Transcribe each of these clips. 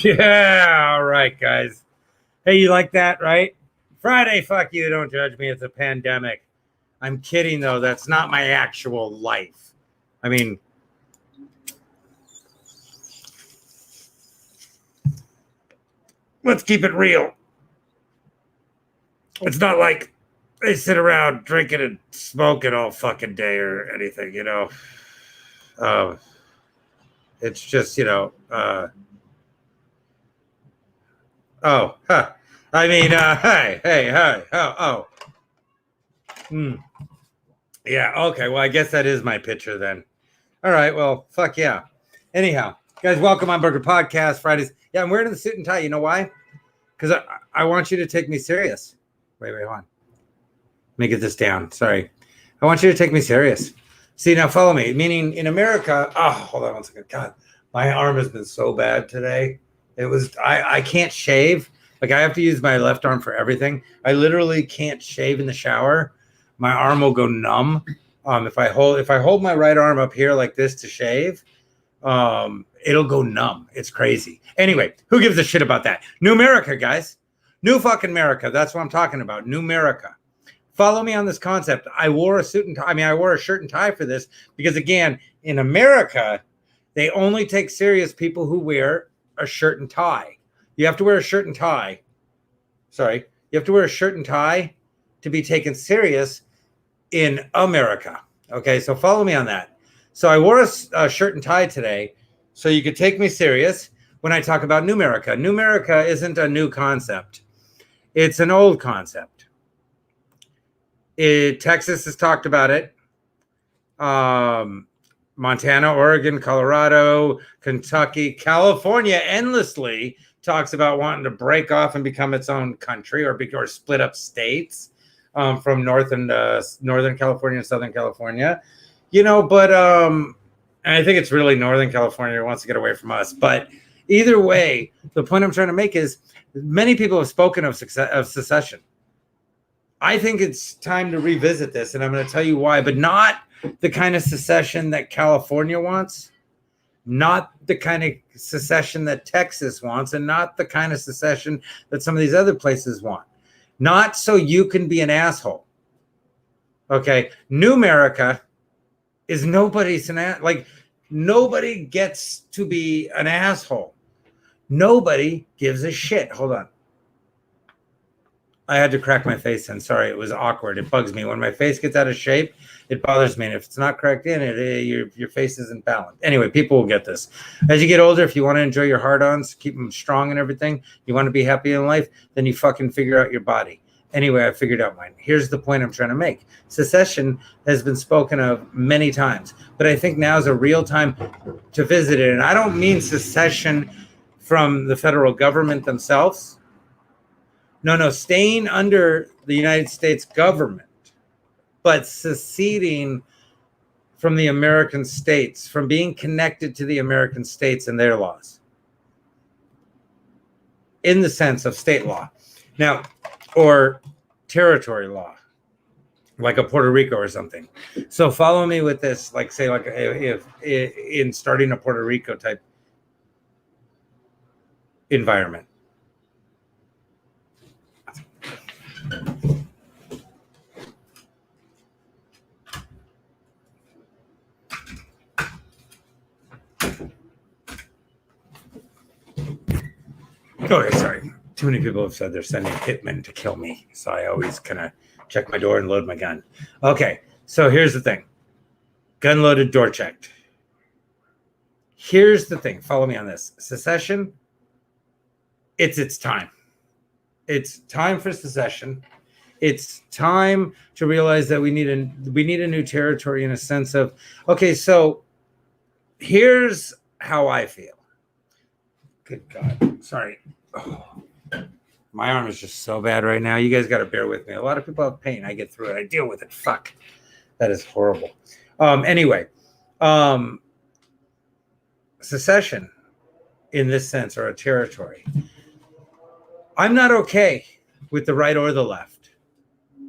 Yeah, all right, guys. Hey, you like that, right? Friday, fuck you, don't judge me. It's a pandemic. I'm kidding, though. That's not my actual life. I mean, let's keep it real. It's not like they sit around drinking and smoking all fucking day or anything, you know. It's just, hey, yeah, okay, well, I guess that is my picture then. All right, well, fuck yeah. Anyhow, guys, welcome on Burger Podcast Fridays. Yeah, I'm wearing the suit and tie. You know why? Because I want you to take me serious. Wait, hold on. Let me get this down. Sorry. I want you to take me serious. See, now follow me. Meaning in America, hold on one second. God, my arm has been so bad today. I can't shave. Like, I have to use my left arm for everything. I literally can't shave in the shower. My arm will go numb. If I hold my right arm up here like this to shave, it'll go numb. It's crazy. Anyway, who gives a shit about that? NUMERICA, guys. New fucking America. That's what I'm talking about. NUMERICA. Follow me on this concept. I wore a suit and tie. I mean, I wore a shirt and tie for this because, again, in America, they only take serious people who wear a shirt and tie. You have to wear a shirt and tie. Sorry. You have to wear a shirt and tie to be taken serious in America. Okay, so follow me on that. So I wore a shirt and tie today so you could take me serious when I talk about NUMERICA. NUMERICA isn't a new concept. It's an old concept. Texas has talked about it. Montana, Oregon, Colorado, Kentucky, California endlessly talks about wanting to break off and become its own country or split up states from Northern California and Southern California. But and I think it's really Northern California who wants to get away from us. But either way, the point I'm trying to make is many people have spoken of secession. I think it's time to revisit this, and I'm going to tell you why, but not the kind of secession that California wants, not the kind of secession that Texas wants, and not the kind of secession that some of these other places want. Not so you can be an asshole. Okay, NUMERICA is nobody's nobody gets to be an asshole. Nobody gives a shit. Hold on. I had to crack my face in. Sorry, it was awkward. It bugs me. When my face gets out of shape, it bothers me. And if it's not cracked in, your face isn't balanced. Anyway, people will get this. As you get older, if you want to enjoy your hard-ons, keep them strong and everything, you want to be happy in life, then you fucking figure out your body. Anyway, I figured out mine. Here's the point I'm trying to make. Secession has been spoken of many times, but I think now is a real time to visit it. And I don't mean secession from the federal government themselves. No, staying under the United States government, but seceding from the American states, from being connected to the American states and their laws, in the sense of state law. Now, or territory law. like a Puerto Rico or something. So follow me with this, like say, like if in starting a Puerto Rico type environment. Okay, sorry. Too many people have said they're sending hitmen to kill me, so I always kind of check my door and load my gun. Okay, so here's the thing. Gun loaded, door checked. Here's the thing. Follow me on this. Secession, it's time. It's time for secession. It's time to realize that we need a new territory in a sense of, okay, so here's how I feel. Good God. Sorry. Oh, my arm is just so bad right now. You guys got to bear with me. A lot of people have pain. I get through it. I deal with it. Fuck. That is horrible. Anyway, secession in this sense, or a territory. I'm not okay with the right or the left.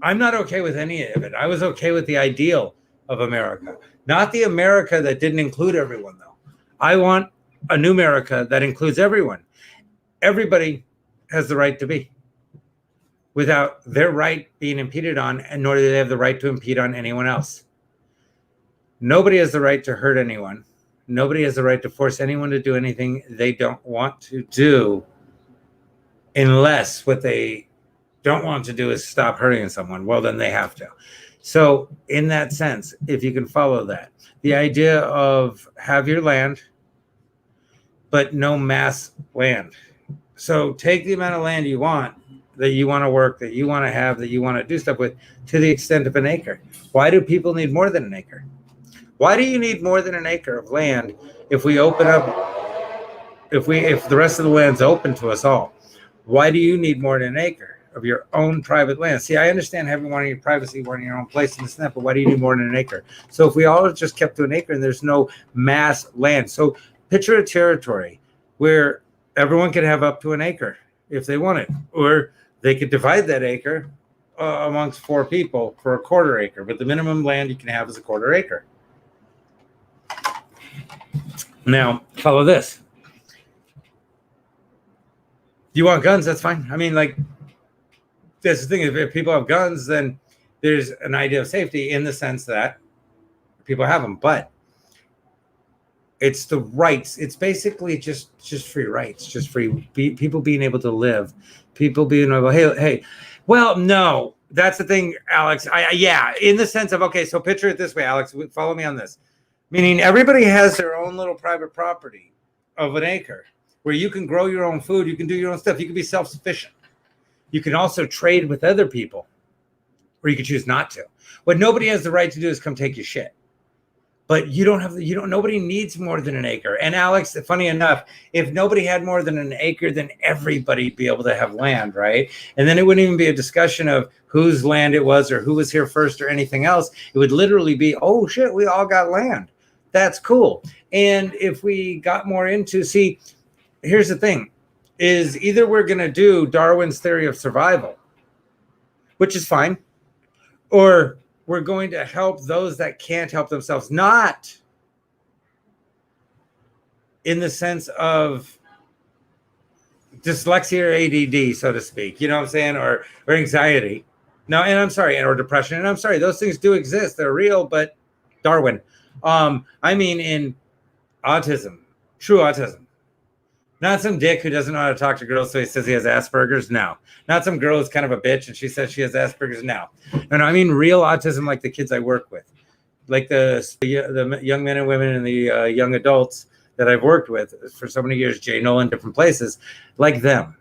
I'm not okay with any of it. I was okay with the ideal of America, not the America that didn't include everyone, though. I want a NUMERICA that includes everyone. Everybody has the right to be, without their right being impeded on, and nor do they have the right to impede on anyone else. Nobody has the right to hurt anyone. Nobody has the right to force anyone to do anything they don't want to do, unless what they don't want to do is stop hurting someone. Well, then they have to. So in that sense, if you can follow that, the idea of have your land, but no mass land. So take the amount of land you want, that you want to work, that you want to have, that you want to do stuff with, to the extent of an acre. Why do people need more than an acre? Why do you need more than an acre of land if we open up, if the rest of the land's open to us all? Why do you need more than an acre of your own private land? See, I understand having wanting your privacy, wanting your own place and this and that, but why do you need more than an acre? So if we all just kept to an acre and there's no mass land. So picture a territory where everyone could have up to an acre if they wanted, or they could divide that acre amongst 4 people for a quarter acre, but the minimum land you can have is a quarter acre. Now, follow this. You want guns? That's fine. I mean, like, that's the thing. If people have guns, then there's an idea of safety in the sense that people have them. But it's the rights. It's basically just free rights, just free people being able to live, people being able. Hey. Well, no, that's the thing, Alex. Yeah, in the sense of, okay, so picture it this way, Alex. Follow me on this. Meaning everybody has their own little private property of an acre where you can grow your own food. You can do your own stuff. You can be self-sufficient. You can also trade with other people, or you can choose not to. What nobody has the right to do is come take your shit. But nobody needs more than an acre. And Alex, funny enough, if nobody had more than an acre, then everybody'd be able to have land, right? And then it wouldn't even be a discussion of whose land it was or who was here first or anything else. It would literally be, oh shit, we all got land. That's cool. And if we got more into, see, here's the thing, is either we're going to do Darwin's theory of survival, which is fine, or we're going to help those that can't help themselves, not in the sense of dyslexia or ADD, so to speak, you know what I'm saying, or anxiety. No, and I'm sorry, or depression. And I'm sorry, those things do exist. They're real, but Darwin. I mean, in autism, true autism. Not some dick who doesn't know how to talk to girls, so he says he has Asperger's. No. Not some girl who's kind of a bitch and she says she has Asperger's. No. No, I mean real autism, like the kids I work with, like the young men and women and the young adults that I've worked with for so many years, Jay Nolan, different places, like them.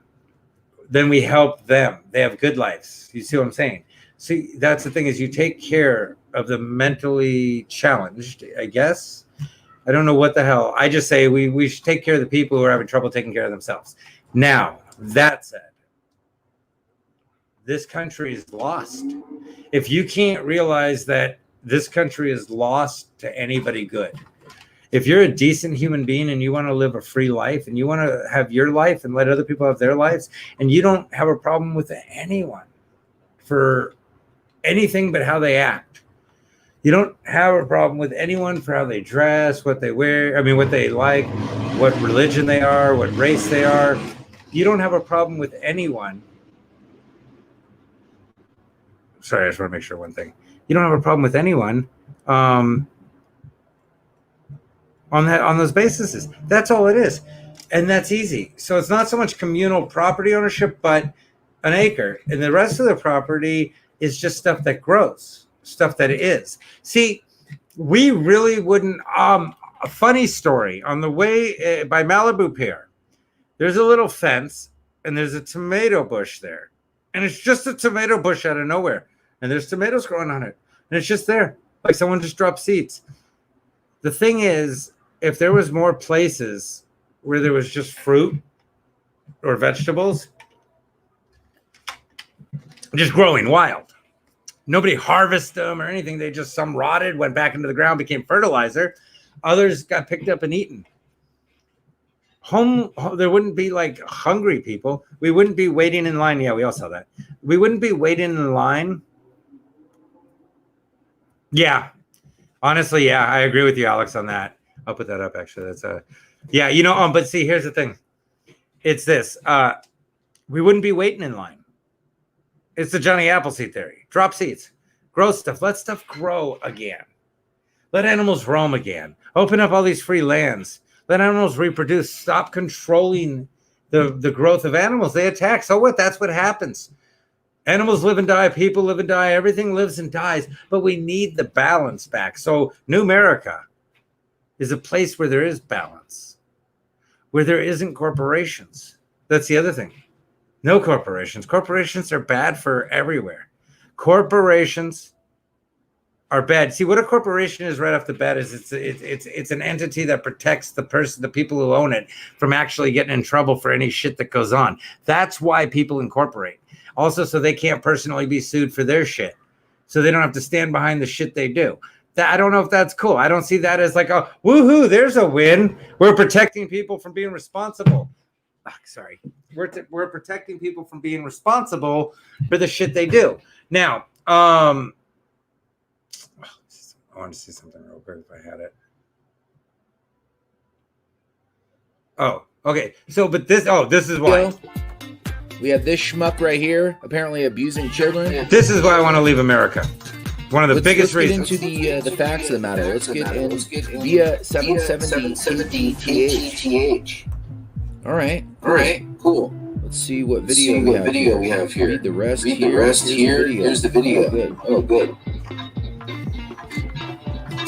Then we help them. They have good lives. You see what I'm saying? See, that's the thing, is you take care of the mentally challenged, I guess. I don't know what the hell. I just say we should take care of the people who are having trouble taking care of themselves. Now, that said, this country is lost. If you can't realize that this country is lost to anybody good, if you're a decent human being and you want to live a free life and you want to have your life and let other people have their lives, and you don't have a problem with anyone for anything but how they act. You don't have a problem with anyone for how they dress, what they wear, I mean, what they like, what religion they are, what race they are. You don't have a problem with anyone. Sorry, I just want to make sure one thing. You don't have a problem with anyone on those bases. That's all it is. And that's easy. So it's not so much communal property ownership, but an acre. And the rest of the property is just stuff that grows, stuff that is. See, we really wouldn't. A funny story on the way by Malibu Pier, there's a little fence and there's a tomato bush there. And it's just a tomato bush out of nowhere. And there's tomatoes growing on it. And it's just there. Like someone just dropped seeds. The thing is, if there was more places where there was just fruit or vegetables, just growing wild. Nobody harvested them or anything. They just, some rotted, went back into the ground, became fertilizer. Others got picked up and eaten. There wouldn't be like hungry people. We wouldn't be waiting in line. Yeah, we all saw that. We wouldn't be waiting in line. Yeah, honestly, yeah, I agree with you, Alex, on that. I'll put that up. Actually, that's yeah, you know. But see, here's the thing. It's this. We wouldn't be waiting in line. It's the Johnny Appleseed theory. Drop seeds, grow stuff, let stuff grow again. Let animals roam again. Open up all these free lands. Let animals reproduce. Stop controlling the growth of animals. They attack. So what? That's what happens. Animals live and die. People live and die. Everything lives and dies. But we need the balance back. So NUMERICA is a place where there is balance, where there isn't corporations. That's the other thing. No corporations. Corporations are bad for everywhere. Corporations are bad. See, what a corporation is right off the bat is it's an entity that protects the people who own it from actually getting in trouble for any shit that goes on. That's why people incorporate. Also, so they can't personally be sued for their shit. So they don't have to stand behind the shit they do. I don't know if that's cool. I don't see that as like, oh, woohoo, there's a win. We're protecting people from being responsible. Sorry. We're protecting people from being responsible for the shit they do. Now, I want to see something real quick if I had it. Oh, okay. So, but this is why. We have this schmuck right here, apparently abusing children. This is why I want to leave America. One of the biggest reasons. Let's get into the facts of the matter. Let's get in via 770 TTH. All right, cool. Let's see what video we have here. Read the rest here. Here's the video. Oh, good.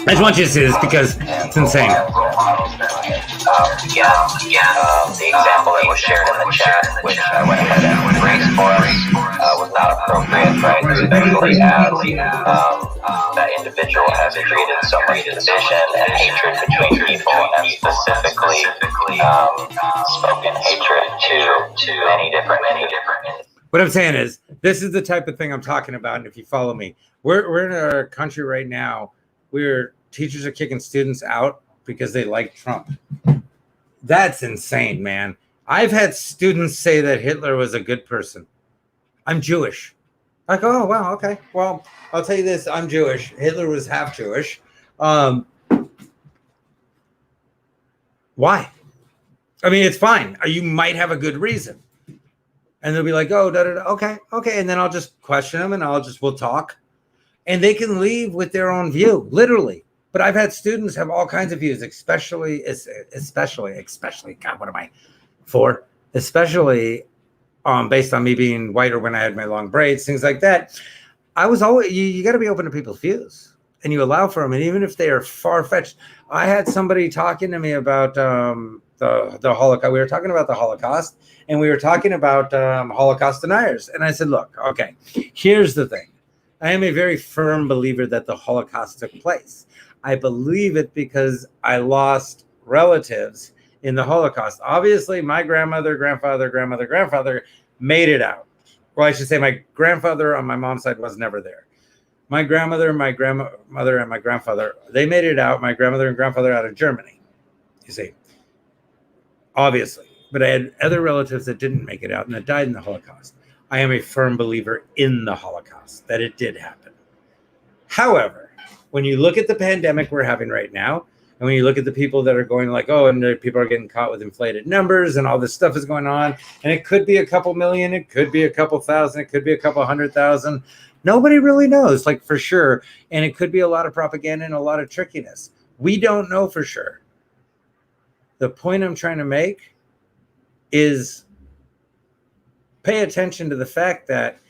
I just want you to see this because it's insane. The example that was shared in the chat, which I went ahead and erased for us, was not appropriate, right? Especially as that individual has created so much division and hatred between people, and specifically spoken hatred to many different. What I'm saying is, this is the type of thing I'm talking about. And if you follow me, we're in a country right now where teachers are kicking students out because they like Trump. That's insane, man. I've had students say that Hitler was a good person. I'm Jewish. Like, oh, wow, okay. Well, I'll tell you this. I'm Jewish. Hitler was half Jewish. Why? I mean, it's fine. You might have a good reason. And they'll be like, oh, okay. And then I'll just question them and we'll talk. And they can leave with their own view, literally. But I've had students have all kinds of views, especially, God, what am I for? Especially based on me being white or when I had my long braids, things like that. I was always, you got to be open to people's views and you allow for them. And even if they are far-fetched, I had somebody talking to me about the Holocaust. We were talking about the Holocaust and we were talking about Holocaust deniers. And I said, look, okay, here's the thing. I am a very firm believer that the Holocaust took place. I believe it because I lost relatives in the Holocaust. Obviously, my grandmother, grandfather made it out. Well, I should say my grandfather on my mom's side was never there. My grandmother, my grandmother, and my grandfather, they made it out. My grandmother and grandfather out of Germany, you see. Obviously. But I had other relatives that didn't make it out and that died in the Holocaust. I am a firm believer in the Holocaust, that it did happen. However, when you look at the pandemic we're having right now, and when you look at the people that are going like, oh, and people are getting caught with inflated numbers and all this stuff is going on, and it could be a couple million, it could be a couple thousand, it could be a couple 100,000. Nobody really knows, like, for sure. And it could be a lot of propaganda and a lot of trickiness. We don't know for sure. The point I'm trying to make is pay attention to the fact that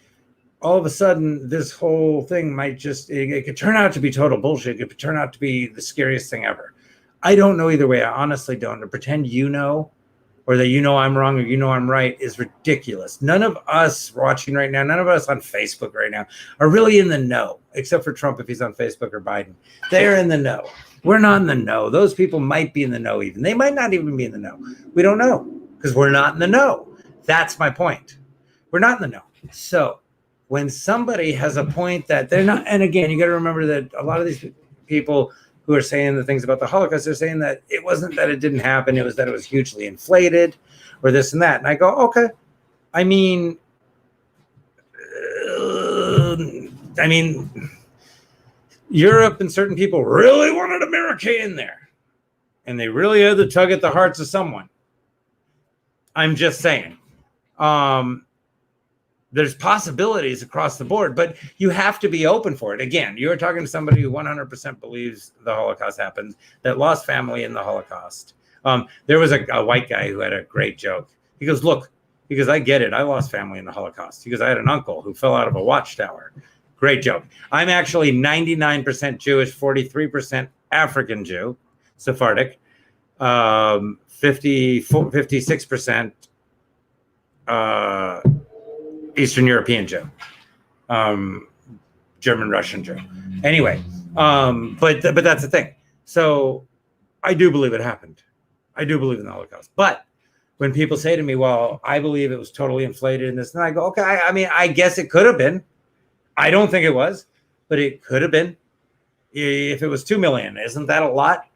all of a sudden this whole thing might just, it could turn out to be total bullshit. It could turn out to be the scariest thing ever. I don't know either way. I honestly don't. To pretend you know, or that you know I'm wrong or you know I'm right, is ridiculous. None of us watching right now, none of us on Facebook right now are really in the know, except for Trump if he's on Facebook, or Biden. They're in the know. We're not in the know. Those people might be in the know even. They might not even be in the know. We don't know because we're not in the know. That's my point. We're not in the know. So when somebody has a point that they're not, and again, you got to remember that a lot of these people who are saying the things about the Holocaust, they're saying that it wasn't that it didn't happen, it was that it was hugely inflated or this and that. And I go, okay. I mean, Europe and certain people really wanted America in there. And they really had to tug at the hearts of someone. I'm just saying. There's possibilities across the board, but you have to be open for it. Again, you're talking to somebody who 100% believes the Holocaust happened, that lost family in the Holocaust. There was a white guy who had a great joke. He goes, look, he goes, I get it. I lost family in the Holocaust. He goes, I had an uncle who fell out of a watchtower. Great joke. I'm actually 99% Jewish, 43% African Jew, Sephardic, 56% Eastern European Jew, German, Russian Jew. Anyway, but that's the thing. So I do believe it happened. I do believe in the Holocaust. But when people say to me, well, I believe it was totally inflated in this, and I go, okay, I mean, I guess it could have been. I don't think it was, but it could have been. If it was 2 million, isn't that a lot?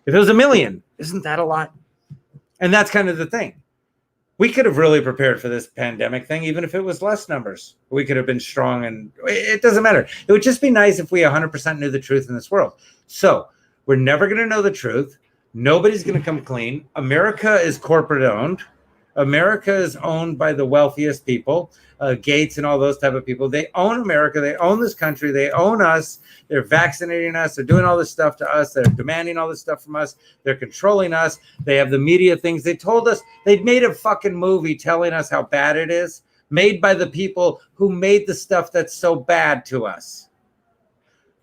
If it was 1 million, isn't that a lot? And that's kind of the thing. We could have really prepared for this pandemic thing, even if it was less numbers. We could have been strong, and it doesn't matter. It would just be nice if we 100% knew the truth in this world. So we're never going to know the truth. Nobody's going to come clean. America is corporate owned. America is owned by the wealthiest people, Gates and all those type of people. They own America. They own this country. They own us. They're vaccinating us. They're doing all this stuff to us. They're demanding all this stuff from us. They're controlling us. They have the media things. They told us, they made a fucking movie telling us how bad it is, made by the people who made the stuff that's so bad to us.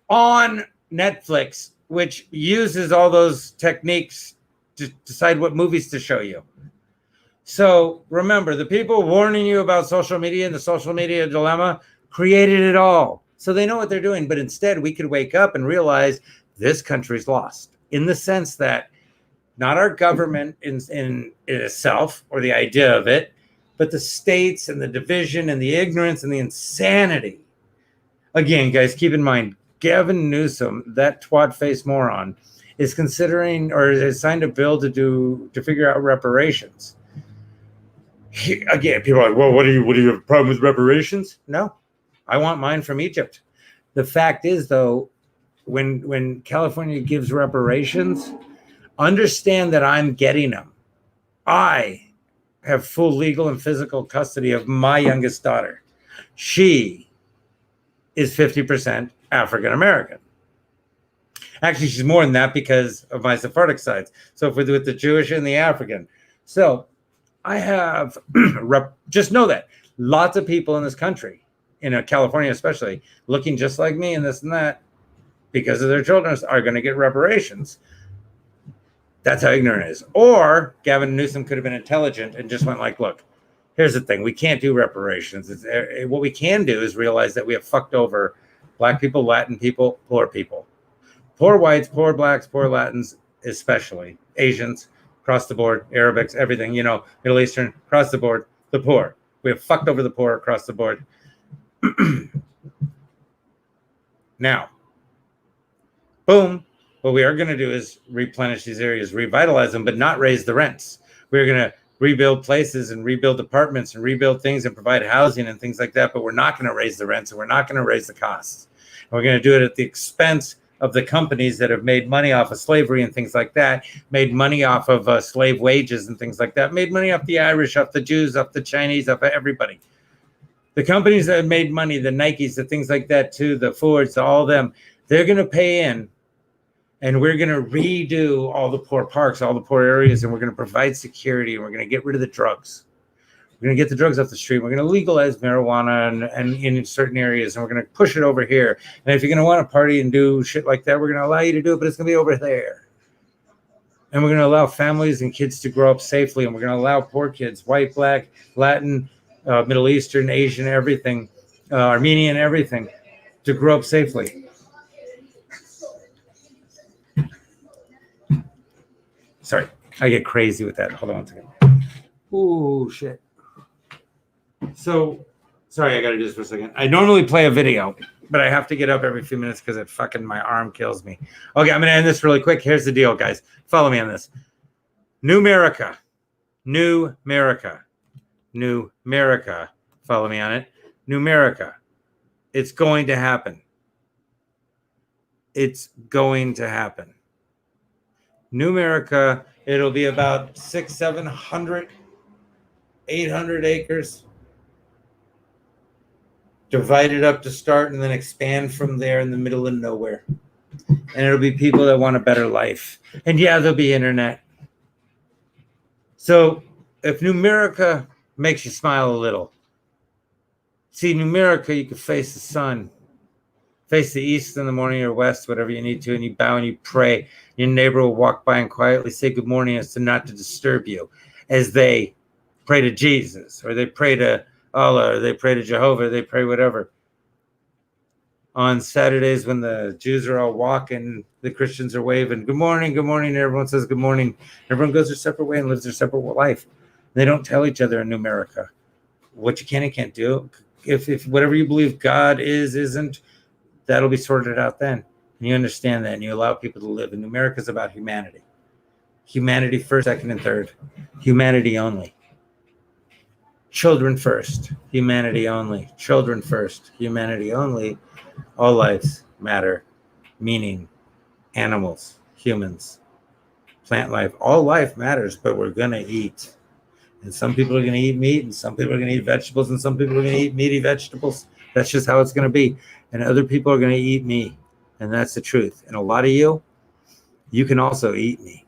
On Netflix, which uses all those techniques to decide what movies to show you. So remember, the people warning you about social media and the social media dilemma created it all. So they know what they're doing. But instead, we could wake up and realize this country's lost, in the sense that not our government in itself or the idea of it, but the states and the division and the ignorance and the insanity. Again, guys, keep in mind, Gavin Newsom, that twat-faced moron, is considering or has signed a bill to figure out reparations. Again, people are like, well, what do you have a problem with reparations? No, I want mine from Egypt. The fact is, though, when California gives reparations, understand that I'm getting them. I have full legal and physical custody of my youngest daughter. She is 50% African American. Actually, she's more than that because of my Sephardic sides. So if we're with the Jewish and the African. So I have, just know that lots of people in this country, in California especially, looking just like me and this and that, because of their children, are going to get reparations. That's how ignorant it is. Or Gavin Newsom could have been intelligent and just went like, look, here's the thing. We can't do reparations. What we can do is realize that we have fucked over Black people, Latin people, poor people. Poor whites, poor Blacks, poor Latins, especially Asians, across the board, Arabics, everything, Middle Eastern, across the board, the poor. We have fucked over the poor across the board. Now, boom, what we are going to do is replenish these areas, revitalize them, but not raise the rents. We're going to rebuild places and rebuild apartments and rebuild things and provide housing and things like that. But we're not going to raise the rents and we're not going to raise the costs. And we're going to do it at the expense of the companies that have made money off of slavery and things like that, made money off of slave wages and things like that, made money off the Irish, off the Jews, off the Chinese, off of everybody. The companies that have made money, the Nikes, the things like that too, the Fords, all them, they're going to pay in. And we're going to redo all the poor parks, all the poor areas, and we're going to provide security, and we're going to get rid of the drugs. We're going to get the drugs off the street. We're going to legalize marijuana and in certain areas, and we're going to push it over here. And if you're going to want to party and do shit like that, we're going to allow you to do it, but it's going to be over there. And we're going to allow families and kids to grow up safely, and we're going to allow poor kids, white, black, Latin, Middle Eastern, Asian, everything, Armenian, everything, to grow up safely. Sorry, I get crazy with that. Hold on one second. Oh, shit. So, sorry, I got to do this for a second. I normally play a video, but I have to get up every few minutes because it fucking, my arm kills me. Okay, I'm going to end this really quick. Here's the deal, guys. Follow me on this. NUMERICA. NUMERICA. NUMERICA. Follow me on it. NUMERICA. It's going to happen. It's going to happen. NUMERICA, it'll be about 600, 700, 800 acres. Divided up to start and then expand from there in the middle of nowhere. And it'll be people that want a better life. And yeah, there'll be internet. So if NUMERICA makes you smile a little, see, NUMERICA, you can face the sun. Face the east in the morning or west, whatever you need to, and you bow and you pray. Your neighbor will walk by and quietly say good morning as to not to disturb you as they pray to Jesus, or they pray to Allah, or they pray to Jehovah, or they pray whatever. On Saturdays when the Jews are all walking, the Christians are waving, good morning, and everyone says good morning. Everyone goes their separate way and lives their separate life. They don't tell each other in NUMERICA what you can and can't do. If whatever you believe God is, isn't, that'll be sorted out then. And you understand that, and you allow people to live. And NUMERICA is about humanity. Humanity first, second, and third. Humanity only. Children first. Humanity only. Children first. Humanity only. All lives matter. Meaning, animals, humans, plant life. All life matters, but we're going to eat. And some people are going to eat meat, and some people are going to eat vegetables, and some people are going to eat meaty vegetables. That's just how it's going to be. And other people are going to eat me. And that's the truth. And a lot of you can also eat me.